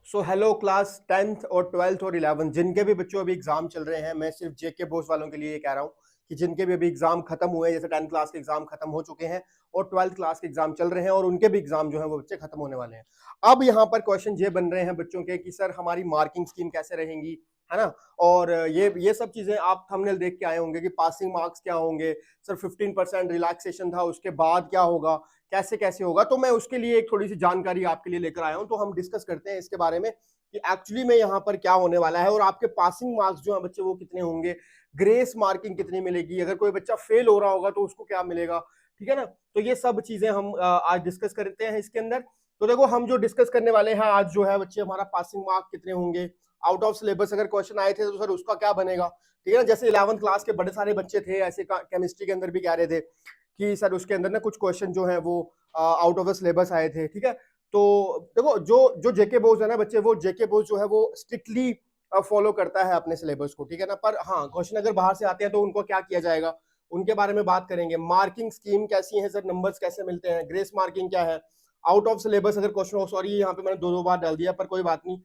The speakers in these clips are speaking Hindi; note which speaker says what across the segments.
Speaker 1: सो हेलो क्लास 10th और 12th और 11th जिनके भी बच्चों अभी एग्जाम चल रहे हैं, मैं सिर्फ जेके बोस वालों के लिए ये कह रहा हूँ कि जिनके भी अभी एग्जाम खत्म हुए हैं, जैसे 10th क्लास के एग्जाम खत्म हो चुके हैं और 12th क्लास के एग्जाम चल रहे हैं और उनके भी एग्जाम जो है वो बच्चे खत्म होने वाले हैं। अब यहाँ पर क्वेश्चन ये बन रहे हैं बच्चों के कि सर हमारी मार्किंग स्कीम कैसे रहेंगी, है ना। और ये सब चीजें आप थंबनेल देख के आए होंगे कि पासिंग मार्क्स क्या होंगे, सर 15% रिलैक्सेशन था, उसके बाद क्या होगा, कैसे कैसे होगा। तो मैं उसके लिए एक थोड़ी सी जानकारी आपके लिए लेकर आया हूं, तो हम डिस्कस करते हैं इसके बारे में कि एक्चुअली में यहाँ पर क्या होने वाला है और आपके पासिंग मार्क्स जो है बच्चे वो कितने होंगे, ग्रेस मार्किंग कितनी मिलेगी, अगर कोई बच्चा फेल हो रहा होगा तो उसको क्या मिलेगा, ठीक है ना। तो ये सब चीजें हम आज डिस्कस करते हैं इसके अंदर। तो देखो हम जो डिस्कस करने वाले हैं आज जो है बच्चे, हमारा पासिंग मार्क कितने होंगे, आउट ऑफ सिलेबस अगर क्वेश्चन आए थे तो सर उसका क्या बनेगा, ठीक है ना। जैसे 11th क्लास के बड़े सारे बच्चे थे, ऐसे केमिस्ट्री के अंदर भी कह रहे थे कि सर उसके अंदर ना कुछ क्वेश्चन जो है वो आउट ऑफ द सिलेबस आए थे, ठीक है। तो देखो जो जो जेके बोर्ड है ना बच्चे, वो जेके बोर्ड जो है वो स्ट्रिक्टली फॉलो करता है अपने सिलेबस को, ठीक है ना। पर हाँ, क्वेश्चन अगर बाहर से आते हैं तो उनको क्या किया जाएगा, उनके बारे में बात करेंगे। मार्किंग स्कीम कैसी है सर, नंबर्स कैसे मिलते हैं, ग्रेस मार्किंग क्या है, आउट ऑफ सिलेबस अगर क्वेश्चन हो, सॉरी यहाँ पे मैंने दो बार डाल दिया पर कोई बात नहीं,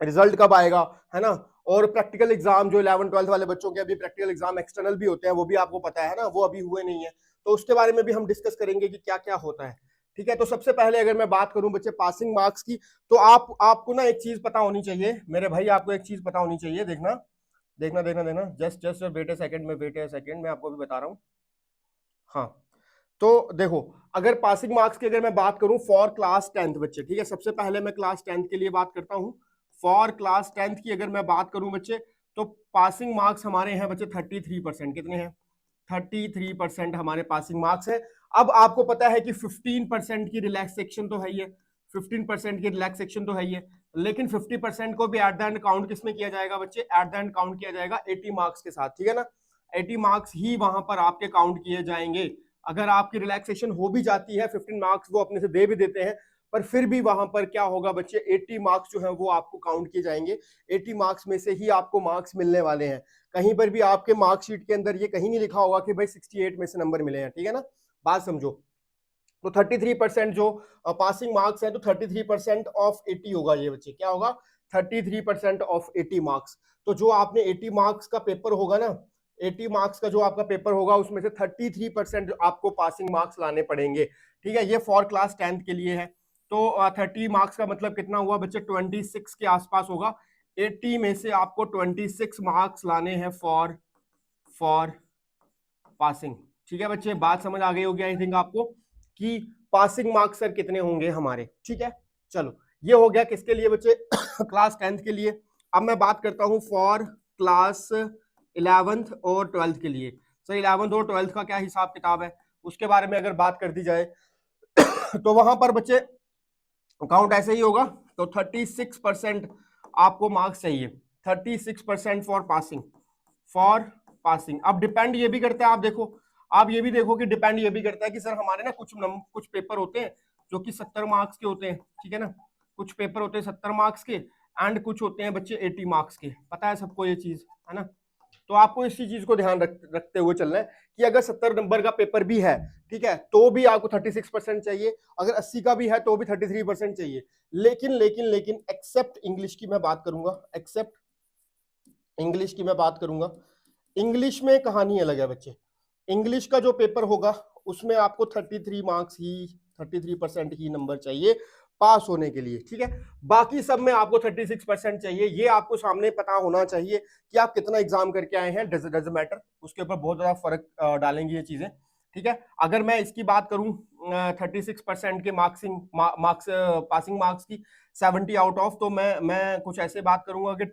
Speaker 1: रिजल्ट कब आएगा, है ना। और प्रैक्टिकल एग्जाम जो 11th 12th वाले बच्चों के अभी प्रैक्टिकल एग्जाम एक्सटर्नल भी होते हैं, वो भी आपको पता है ना, वो अभी हुए नहीं है, तो उसके बारे में भी हम डिस्कस करेंगे कि क्या क्या होता है, ठीक है। तो सबसे पहले अगर मैं बात करूं बच्चे पासिंग मार्क्स की, तो आपको ना एक चीज पता होनी चाहिए मेरे भाई, आपको एक चीज पता होनी चाहिए। देखना देखना देखना देखना, जस्ट जस्ट वेट ए सेकंड में, वेट ए सेकंड, मैं आपको भी बता रहा हूँ। हाँ, तो देखो, अगर पासिंग मार्क्स की अगर मैं बात करूं फॉर क्लास 10th बच्चे, ठीक है, सबसे पहले मैं क्लास 10th के लिए बात करता हूं। फॉर क्लास 10th की अगर मैं बात करूं बच्चे, तो पासिंग मार्क्स हमारे हैं बच्चे 33%। कितने हैं? 33% हमारे पासिंग मार्क्स है। अब आपको पता है कि 15% की रिलैक्सेशन तो है ही है, 15% की रिलैक्सेशन तो है ही है, लेकिन 50% को भी एट द एंड काउंट किसमें किया जाएगा बच्चे, एट द एंड काउंट किया जाएगा 80 मार्क्स के साथ, ठीक है ना। 80 मार्क्स ही वहां पर आपके काउंट किए जाएंगे। अगर आपकी रिलैक्सेशन हो भी जाती है, 15 मार्क्स वो अपने से दे भी देते हैं, पर फिर भी वहां पर क्या होगा बच्चे, 80 मार्क्स जो है वो आपको काउंट किए जाएंगे। 80 मार्क्स में से ही आपको मार्क्स मिलने वाले हैं। कहीं पर भी आपके मार्कशीट के अंदर ये कहीं नहीं लिखा होगा कि भाई 68 में से नंबर मिले हैं, ठीक है ना, बात समझो। तो 33% जो पासिंग मार्क्स है, तो 33% ऑफ 80 होगा ये बच्चे, क्या होगा, 33% ऑफ 80 मार्क्स। तो जो आपने 80 मार्क्स का पेपर होगा ना, 80 मार्क्स का जो आपका पेपर होगा उसमें से 33% आपको पासिंग मार्क्स लाने पड़ेंगे, ठीक है। ये फॉर क्लास 10th के लिए है। तो 30 मार्क्स का मतलब कितना हुआ बच्चे, 26 के आसपास होगा। 80 में से आपको 26 मार्क्स लाने हैं फॉर फॉर पासिंग, ठीक है बच्चे, बात समझ आ गई होगी आई थिंक आपको कि पासिंग मार्क्स सर कितने होंगे हमारे, ठीक है। चलो, ये हो गया किसके लिए बच्चे क्लास 10th के लिए। अब मैं बात करता हूं फॉर क्लास 11th और 12th के लिए। सर 11th और 12th का क्या हिसाब किताब है, उसके बारे में अगर बात कर दी जाए तो वहां पर बच्चे काउंट ऐसे ही होगा। तो 36% आपको मार्क्स चाहिए, 36% फॉर पासिंग। अब डिपेंड ये भी करता है, आप देखो, आप ये भी देखो कि डिपेंड ये भी करता है कि सर हमारे ना कुछ पेपर होते हैं जो कि 70 मार्क्स के होते हैं, ठीक है ना। कुछ पेपर होते हैं 70 मार्क्स के एंड कुछ होते हैं बच्चे 80 मार्क्स के, पता है सबको ये चीज, है ना। तो आपको इसी चीज को ध्यान रखते हुए चलना है कि अगर 70 नंबर का पेपर भी है, ठीक है, तो भी आपको 36% चाहिए, अगर 80 का भी है तो भी 33% चाहिए। लेकिन लेकिन लेकिन एक्सेप्ट इंग्लिश की मैं बात करूंगा, एक्सेप्ट इंग्लिश की मैं बात करूंगा। इंग्लिश में कहानी अलग है बच्चे। इंग्लिश का जो पेपर होगा उसमें आपको 33% ही नंबर चाहिए पास होने के लिए, ठीक है। बाकी सब में आपको 36% चाहिए। ये आपको सामने पता होना चाहिए कि आप कितना एग्जाम करके आए हैं, डज मैटर, उसके ऊपर बहुत ज्यादा फर्क डालेंगी ये चीजें, ठीक है। अगर मैं इसकी बात करूं 36% के मार्क्स पासिंग मार्क्स की 70 आउट ऑफ, तो मैं कुछ ऐसे बात करूंगा कि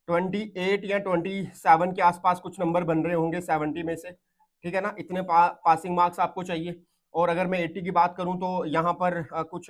Speaker 1: 28 या 27 के आसपास कुछ नंबर बन रहे होंगे 70 में से, ठीक है ना। इतने पासिंग मार्क्स आपको चाहिए। और अगर मैं 80 की बात करूं तो यहाँ पर कुछ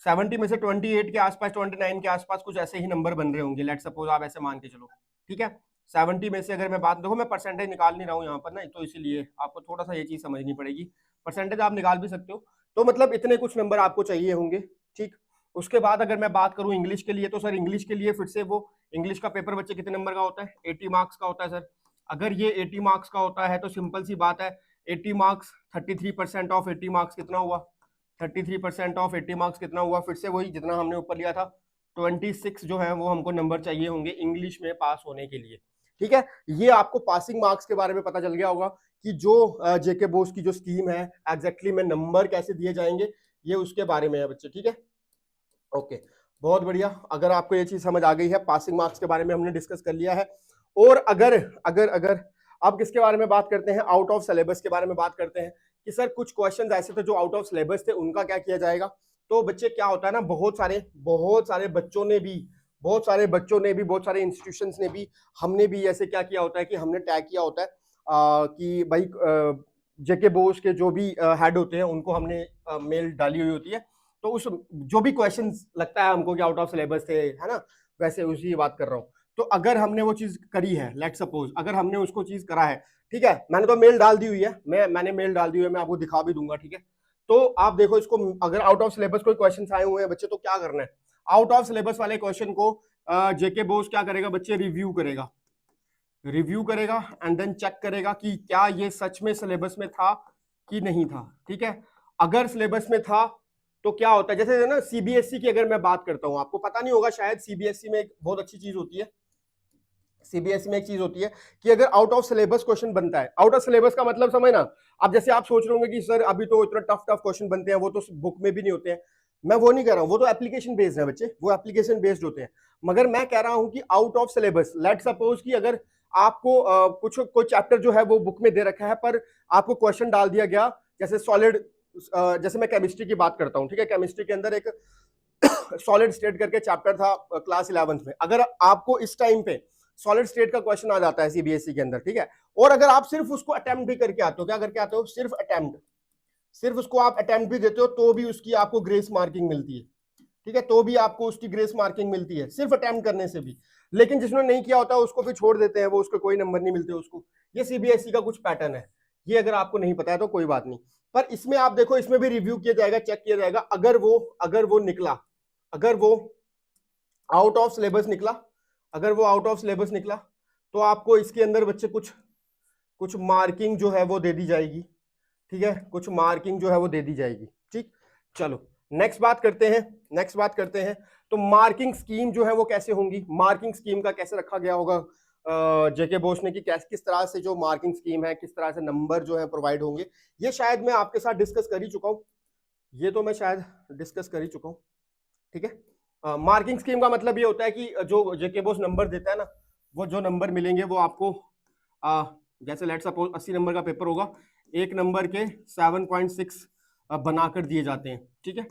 Speaker 1: 70 में से 28 के आसपास, 29 के आसपास कुछ ऐसे ही नंबर बन रहे होंगे, लेट सपोज आप ऐसे मान के चलो, ठीक है। 70 में से अगर मैं बात, देखो मैं परसेंटेज निकाल नहीं रहा हूँ यहाँ पर ना, तो इसीलिए आपको थोड़ा सा ये चीज समझनी पड़ेगी। परसेंटेज आप निकाल भी सकते हो, तो मतलब इतने कुछ नंबर आपको चाहिए होंगे, ठीक। उसके बाद अगर मैं बात करूं इंग्लिश के लिए, तो सर इंग्लिश के लिए फिर से वो इंग्लिश का पेपर बच्चे कितने नंबर का होता है, 80 मार्क्स का होता है सर। अगर ये 80 मार्क्स का होता है तो सिंपल सी बात है, 80 मार्क्स 33% ऑफ 80 मार्क्स कितना हुआ, 33% ऑफ 80 मार्क्स कितना हुआ, फिर से वही जितना हमने ऊपर लिया था, 26 जो है वो हमको नंबर चाहिए होंगे इंग्लिश में पास होने के लिए। ठीक है, ये आपको पासिंग मार्क्स के बारे में पता चल गया होगा कि जो जेके बोस की जो स्कीम है एग्जैक्टली में नंबर कैसे दिए जाएंगे, ये उसके बारे में है बच्चे। ठीक है, ओके, बहुत बढ़िया। अगर आपको ये चीज समझ आ गई है, पासिंग मार्क्स के बारे में हमने डिस्कस कर लिया है। और अगर अगर अगर आप किसके बारे में बात करते हैं, आउट ऑफ सिलेबस के बारे में बात करते हैं कि सर कुछ क्वेश्चंस ऐसे थे जो आउट ऑफ सिलेबस थे, उनका क्या किया जाएगा। तो बच्चे क्या होता है ना, बहुत सारे बच्चों ने भी, बहुत सारे इंस्टीट्यूशंस ने भी, हमने भी ऐसे क्या किया होता है कि हमने टैग किया होता है कि भाई जेके बोस के जो भी हेड होते हैं उनको हमने मेल डाली हुई होती है। तो उस जो भी क्वेश्चन लगता है हमको कि आउट ऑफ सिलेबस थे, है ना, वैसे उसी की बात कर रहा हूँ। तो अगर हमने वो चीज करी है, लेट सपोज अगर हमने उसको चीज करा है, ठीक है, मैंने तो मेल डाल दी हुई है, मैंने मेल डाल दी हुई है, मैं आपको दिखा भी दूंगा। ठीक है, तो आप देखो इसको, अगर आउट ऑफ सिलेबस कोई क्वेश्चन आए हुए हैं बच्चे, तो क्या करना है, आउट ऑफ सिलेबस वाले क्वेश्चन को जेके बोस क्या करेगा बच्चे, रिव्यू करेगा एंड देन चेक करेगा कि क्या ये सच में सिलेबस में था कि नहीं था। ठीक है, अगर सिलेबस में था तो क्या होता है, जैसे ना सीबीएसई की अगर मैं बात करता हूं, आपको पता नहीं होगा शायद, सीबीएसई में एक बहुत अच्छी चीज होती है, सीबीएसई में एक चीज होती है कि अगर आउट ऑफ सिलेबस क्वेश्चन बनता है, आउट ऑफ सिलेबस का मतलब समझना, अब जैसे आप सोच रहे होंगे कि सर अभी तो इतना टफ क्वेश्चन बनते हैं, वो तो बुक में भी नहीं होते हैं, मैं वो नहीं कह रहा हूं, वो तो एप्लीकेशन बेस्ड है बच्चे, वो एप्लीकेशन बेस्ड होते हैं। मगर मैं कह रहा हूं कि out of syllabus, let suppose कि अगर आपको कुछ कोई चैप्टर जो है वो बुक में दे रखा है, पर आपको क्वेश्चन डाल दिया गया, जैसे सॉलिड, जैसे मैं केमिस्ट्री की बात करता हूं, ठीक है, केमिस्ट्री के अंदर एक सॉलिड स्टेट करके चैप्टर था क्लास 11th में, अगर आपको इस टाइम पे सॉलिड स्टेट का क्वेश्चन आ जाता है सीबीएसई के अंदर, ठीक है, और अगर आप सिर्फ उसको अटेम्प्ट भी करके आते हो, क्या करके आते हो, सिर्फ उसको आप अटेम्प्ट भी देते हो, तो भी उसकी आपको ग्रेस मार्किंग मिलती है। ठीक है, तो भी आपको उसकी ग्रेस मार्किंग मिलती है सिर्फ अटेम्प्ट करने से भी। लेकिन जिसने नहीं किया होता उसको फिर छोड़ देते हैं, वो उसको कोई नंबर नहीं मिलते उसको। ये सीबीएसई का कुछ पैटर्न है, ये अगर आपको नहीं पता है तो कोई बात नहीं। पर इसमें आप देखो, इसमें भी रिव्यू किया जाएगा, चेक किया जाएगा, अगर वो निकला, अगर वो आउट ऑफ सिलेबस निकला, तो आपको इसके अंदर बच्चे कुछ मार्किंग जो है वो दे दी जाएगी। ठीक है, कुछ मार्किंग जो है वो दे दी जाएगी। ठीक, चलो नेक्स्ट बात करते हैं। तो मार्किंग स्कीम जो है वो कैसे होंगी, मार्किंग स्कीम का कैसे रखा गया होगा जेके बोस ने, कि किस तरह से जो मार्किंग स्कीम है, किस तरह से नंबर जो है प्रोवाइड होंगे, ये शायद मैं आपके साथ डिस्कस कर ही चुका हूं, ठीक है, मार्किंग स्कीम का मतलब ये होता है कि जो जेके बोस नंबर देता है ना, वो जो नंबर मिलेंगे वो आपको जैसे लेट सपोज 80 नंबर का पेपर होगा, एक नंबर के 7.6 बनाकर दिए जाते हैं। ठीक है,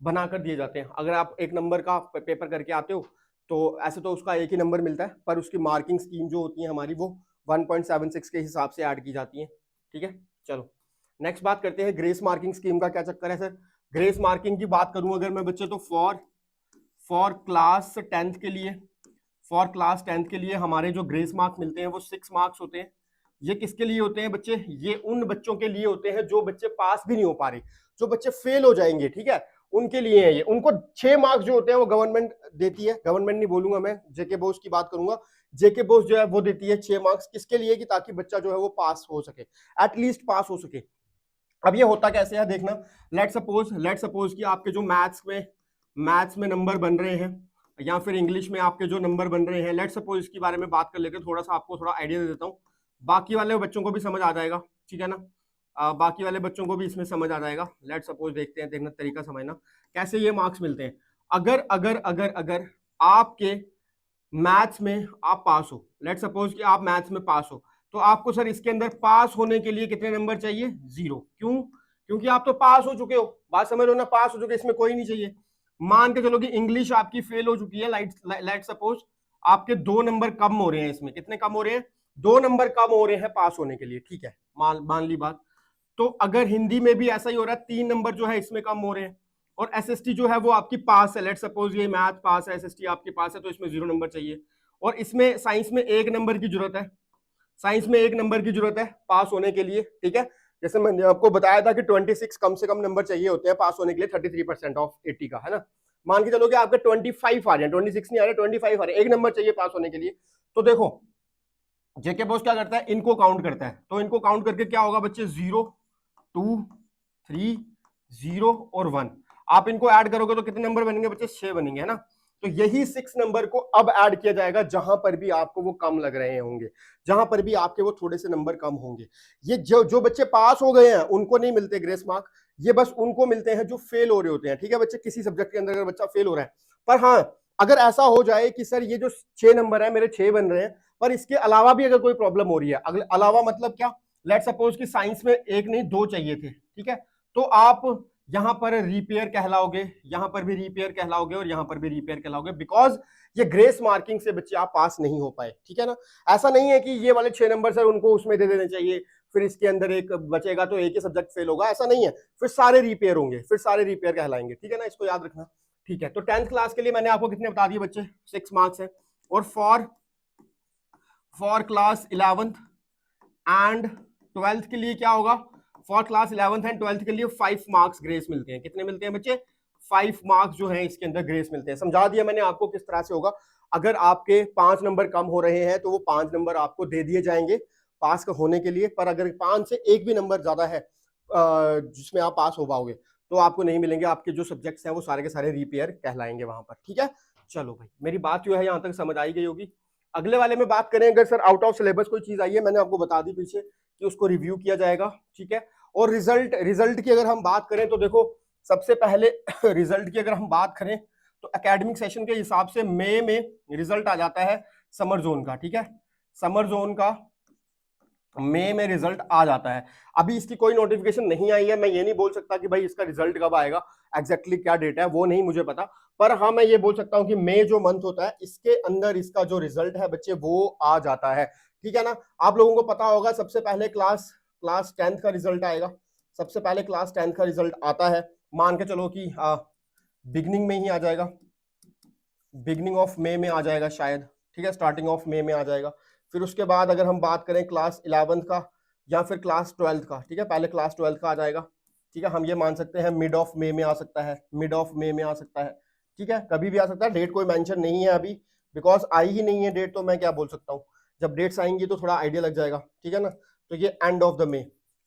Speaker 1: बनाकर दिए जाते हैं। अगर आप एक नंबर का पेपर करके आते हो तो ऐसे तो उसका एक ही नंबर मिलता है, पर उसकी मार्किंग स्कीम जो होती है हमारी, वो 1.76 के हिसाब से ऐड की जाती है। ठीक है, चलो नेक्स्ट बात करते हैं, ग्रेस मार्किंग स्कीम का क्या चक्कर है सर। ग्रेस मार्किंग की बात करूं अगर मैं बच्चे, तो फॉर क्लास 10th के लिए हमारे जो ग्रेस मार्क्स मिलते हैं वो 6 मार्क्स होते हैं। ये किसके लिए होते हैं बच्चे, ये उन बच्चों के लिए होते हैं जो बच्चे पास भी नहीं हो पा रहे, जो बच्चे फेल हो जाएंगे। ठीक है, उनके लिए है ये। उनको 6 मार्क्स जो होते हैं वो गवर्नमेंट देती है, गवर्नमेंट नहीं बोलूंगा मैं, जेके बोस की बात करूंगा। जेके बोस जो है वो देती है 6 मार्क्स, किसके लिए, कि ताकि बच्चा जो है वो पास हो सके, एटलीस्ट पास हो सके। अब ये होता कैसे है देखना, लेट सपोज कि आपके जो मैथ्स में नंबर बन रहे हैं, या फिर इंग्लिश में आपके जो नंबर बन रहे हैं, लेट सपोज इसकी बारे में बात कर लेते हैं, थोड़ा सा आपको थोड़ा आइडिया दे देता हूँ, बाकी वाले बच्चों को भी समझ आ जाएगा। ठीक है ना, बाकी वाले बच्चों को भी इसमें समझ आ जाएगा। लेट सपोज देखना तरीका समझना कैसे ये मार्क्स मिलते हैं। अगर अगर अगर अगर आपके मैथ्स में आप पास हो, लेट सपोज कि आप मैथ्स में पास हो, तो आपको सर इसके अंदर पास होने के लिए कितने नंबर चाहिए, 0। क्यों, क्योंकि आप तो पास हो चुके हो, बात समझ लो ना, पास हो चुके, इसमें कोई नहीं चाहिए। मान के चलो कि इंग्लिश आपकी फेल हो चुकी है, लेट सपोज आपके 2 नंबर कम हो रहे हैं, इसमें कितने कम हो रहे हैं, 2 नंबर कम हो रहे हैं पास होने के लिए। ठीक है, मान ली बात। तो अगर हिंदी में भी ऐसा ही हो रहा है, 3 नंबर जो है इसमें कम हो रहे हैं, और एसएसटी जो है वो आपकी पास है, लेट सपोज ये मैथ पास है, एसएसटी आपके पास है, तो इसमें 0 नंबर चाहिए। और इसमें साइंस में 1 नंबर की जरूरत है, पास होने के लिए। ठीक है, जैसे मैंने आपको बताया था कि 26 कम से कम नंबर चाहिए होते हैं पास होने के लिए 33% ऑफ 80 का, है ना। मान के चलो कि आपके 25 आ रहे हैं, 26 नहीं आ रहे, 25 आ रहे हैं, 1 नंबर चाहिए पास होने के लिए। तो देखो जेके बॉस क्या करता है, इनको काउंट करता है, तो इनको काउंट करके क्या होगा बच्चे, 0 2 3 0 और 1, आप इनको ऐड करोगे तो कितने नंबर बनेंगे बच्चे? 6 बनेंगे, है ना। तो यही 6 नंबर को अब ऐड किया जाएगा जहां पर भी आपको वो कम लग रहे होंगे, जहां पर भी आपके वो थोड़े से नंबर कम होंगे। ये जो जो बच्चे पास हो गए हैं उनको नहीं मिलते ग्रेस मार्क, ये बस उनको मिलते हैं जो फेल हो रहे होते हैं। ठीक है बच्चे, किसी सब्जेक्ट के अंदर अगर बच्चा फेल हो रहा है, पर हाँ अगर ऐसा हो जाए कि सर ये जो 6 नंबर है मेरे 6 बन रहे हैं, पर इसके अलावा भी अगर कोई प्रॉब्लम हो रही है, अलावा मतलब क्या, लेट सपोज कि साइंस में 1 नहीं 2 चाहिए थे, ठीक है, तो आप यहां पर रिपेयर कहलाओगे, यहां पर भी रिपेयर कहलाओगे और यहां पर भी रिपेयर कहलाओगे, बिकॉज ये ग्रेस मार्किंग से बच्चे आप पास नहीं हो पाए। ठीक है ना, ऐसा नहीं है कि ये वाले 6 नंबर सर उनको उसमें दे देने चाहिए, फिर इसके अंदर एक बचेगा तो एक ही सब्जेक्ट फेल होगा, ऐसा नहीं है, फिर सारे रिपेयर होंगे, फिर सारे रिपेयर कहलाएंगे। ठीक है ना, इसको याद रखना। ठीक है, तो 10th क्लास के लिए मैंने आपको कितने बता दिए बच्चे? 6 मार्क्स है। और for class 11th and 12th के लिए क्या होगा? For class 11th and 12th के लिए 5 मार्क्स ग्रेस मिलते हैं। कितने मिलते हैं बच्चे? 5 मार्क्स जो है इसके अंदर ग्रेस मिलते हैं। समझा दिया मैंने आपको किस तरह से होगा। अगर आपके 5 नंबर कम हो रहे हैं तो वो 5 नंबर आपको दे दिए जाएंगे पास होने के लिए, पर अगर 5 से एक भी नंबर ज्यादा है जिसमें आप पास हो पाओगे तो आपको नहीं मिलेंगे, आपके जो सब्जेक्ट्स हैं वो सारे के सारे रिपेयर कहलाएंगे वहां पर। ठीक है, चलो भाई मेरी बात जो है यहां तक समझ आई गई होगी। अगले वाले में बात करें, अगर सर आउट ऑफ सिलेबस कोई चीज आई है, मैंने आपको बता दी पीछे कि उसको रिव्यू किया जाएगा। ठीक है, और रिजल्ट की अगर हम बात करें तो देखो सबसे पहले रिजल्ट की अगर हम बात करें तो एकेडमिक सेशन के हिसाब से मई में रिजल्ट आ जाता है समर जोन का। ठीक है, समर जोन का मई में रिजल्ट आ जाता है। अभी इसकी कोई नोटिफिकेशन नहीं आई है, मैं ये नहीं बोल सकता कि भाई इसका रिजल्ट कब आएगा, एग्जैक्टली क्या डेट है वो नहीं मुझे पता, पर हाँ मैं ये बोल सकता हूँ कि मई जो मंथ होता है इसके अंदर इसका जो रिजल्ट है बच्चे वो आ जाता है। ठीक है ना, आप लोगों को पता होगा सबसे पहले क्लास 10th का रिजल्ट आएगा, सबसे पहले क्लास 10th का रिजल्ट आता है, मान के चलो कि बिगनिंग में ही आ जाएगा, बिगनिंग ऑफ मई में आ जाएगा शायद। ठीक है, स्टार्टिंग ऑफ मई में आ जाएगा। फिर उसके बाद अगर हम बात करें क्लास 11th का या फिर क्लास 12th का, ठीक है, पहले क्लास 12th का आ जाएगा। ठीक है, हम ये मान सकते हैं मिड ऑफ मई में आ सकता है, मिड ऑफ मई में आ सकता है। ठीक है, कभी भी आ सकता है, डेट कोई मेंशन नहीं है अभी, बिकॉज आई ही नहीं है डेट, तो मैं क्या बोल सकता हूँ, जब डेट्स आएंगी तो थोड़ा आइडिया लग जाएगा। ठीक है ना, तो ये end of the may,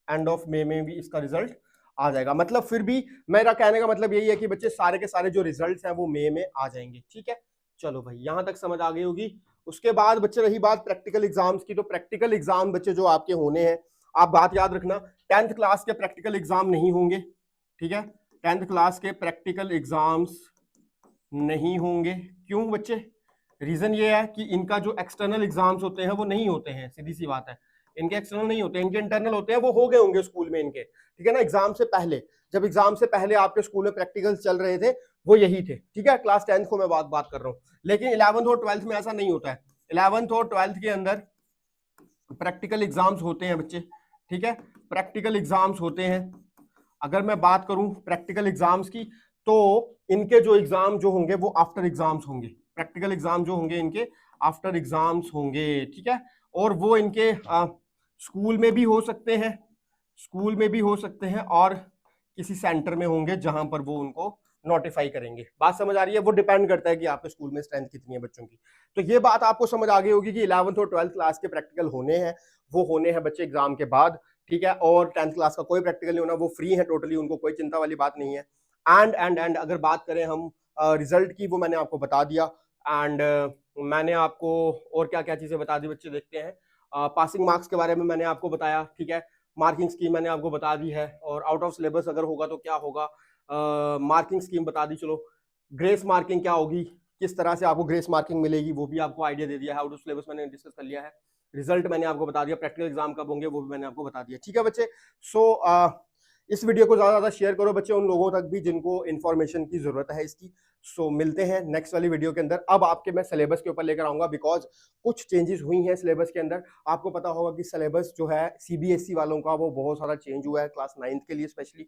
Speaker 1: end of May में भी इसका रिजल्ट आ जाएगा। मतलब फिर भी मेरा कहने का मतलब यही है कि बच्चे सारे के सारे जो रिजल्ट्स हैं वो मई में आ जाएंगे। ठीक है, चलो भाई यहां तक समझ आ गई होगी। उसके बाद बच्चे रही बात प्रैक्टिकल एग्जाम्स की, तो प्रैक्टिकल एग्जाम बच्चे जो आपके होने हैं, आप बात याद रखना 10th क्लास के प्रैक्टिकल एग्जाम नहीं होंगे। ठीक है, 10th क्लास के प्रैक्टिकल एग्जाम्स नहीं होंगे। क्यों बच्चे? रीजन ये है कि इनका जो एक्सटर्नल एग्जाम्स होते हैं वो नहीं होते हैं, सीधी सी बात है, इनके एक्सटर्नल नहीं होते, इनके इंटरनल होते हैं, वो हो गए होंगे स्कूल में इनके। ठीक है ना, एग्जाम से पहले, जब एग्जाम से पहले आपके स्कूल में प्रैक्टिकल्स चल रहे थे वो यही थे। ठीक है, क्लास 10th को मैं बात कर रहा हूँ, लेकिन 11th और 12th में ऐसा नहीं होता है। 11th और 12th के अंदर प्रैक्टिकल एग्जाम्स होते हैं बच्चे। ठीक है, प्रैक्टिकल एग्जाम्स होते हैं। अगर मैं बात करूं प्रैक्टिकल एग्जाम्स की, तो इनके जो एग्जाम जो होंगे वो आफ्टर एग्जाम्स होंगे, प्रैक्टिकल एग्जाम जो होंगे इनके आफ्टर एग्जाम्स होंगे। ठीक है, और वो इनके स्कूल में भी हो सकते हैं, स्कूल में भी हो सकते हैं, और किसी सेंटर में होंगे जहां पर वो उनको नोटिफाई करेंगे। बात समझ आ रही है? वो डिपेंड करता है कि आपके स्कूल में स्ट्रेंथ कितनी है बच्चों की। तो ये बात आपको समझ आ गई होगी कि 11th और 12th क्लास के प्रैक्टिकल होने हैं, वो होने हैं बच्चे एग्जाम के बाद। ठीक है, और 10th क्लास का कोई प्रैक्टिकल नहीं होना, वो फ्री है टोटली, उनको कोई चिंता वाली बात नहीं है। एंड अगर बात करें हम रिजल्ट की, वो मैंने आपको बता दिया। एंड मैंने आपको और क्या क्या चीजें बता दी बच्चे, देखते हैं। पासिंग मार्क्स के बारे में मैंने आपको बताया। ठीक है, मार्किंग स्कीम मैंने आपको बता दी है, और आउट ऑफ सिलेबस अगर होगा तो क्या होगा, मार्किंग स्कीम बता दी। चलो, ग्रेस मार्किंग क्या होगी, किस तरह से आपको ग्रेस मार्किंग मिलेगी, वो भी आपको आइडिया दे दिया है। आउट ऑफ सिलेबस मैंने डिस्कस कर लिया है, रिजल्ट मैंने आपको बता दिया, प्रैक्टिकल एग्जाम कब होंगे वो भी मैंने आपको बता दिया। ठीक है बच्चे, सो इस वीडियो को ज्यादा शेयर करो बच्चे उन लोगों तक भी जिनको इन्फॉर्मेशन की जरूरत है इसकी। सो मिलते हैं नेक्स्ट वाली वीडियो के अंदर। अब आपके मैं सिलेबस के ऊपर लेकर आऊंगा, बिकॉज कुछ चेंजेस हुई हैं सिलेबस के अंदर। आपको पता होगा कि सिलेबस जो है सीबीएसई वालों का वो बहुत सारा चेंज हुआ है, क्लास 9th के लिए स्पेशली।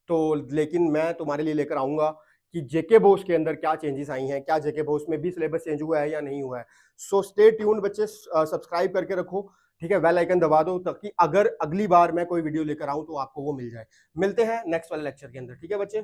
Speaker 1: तो लेकिन मैं तुम्हारे लिए लेकर आऊंगा कि जेके बोस के अंदर क्या चेंजेस आई हैं, क्या जेके बोस में भी सिलेबस चेंज हुआ है या नहीं हुआ है। सो स्टे ट्यून्ड बच्चे, सब्सक्राइब करके रखो। ठीक है, बेल आइकन दबा दो ताकि अगर अगली बार मैं कोई वीडियो लेकर आऊं तो आपको वो मिल जाए। मिलते हैं नेक्स्ट वाले लेक्चर के अंदर। ठीक है बच्चे।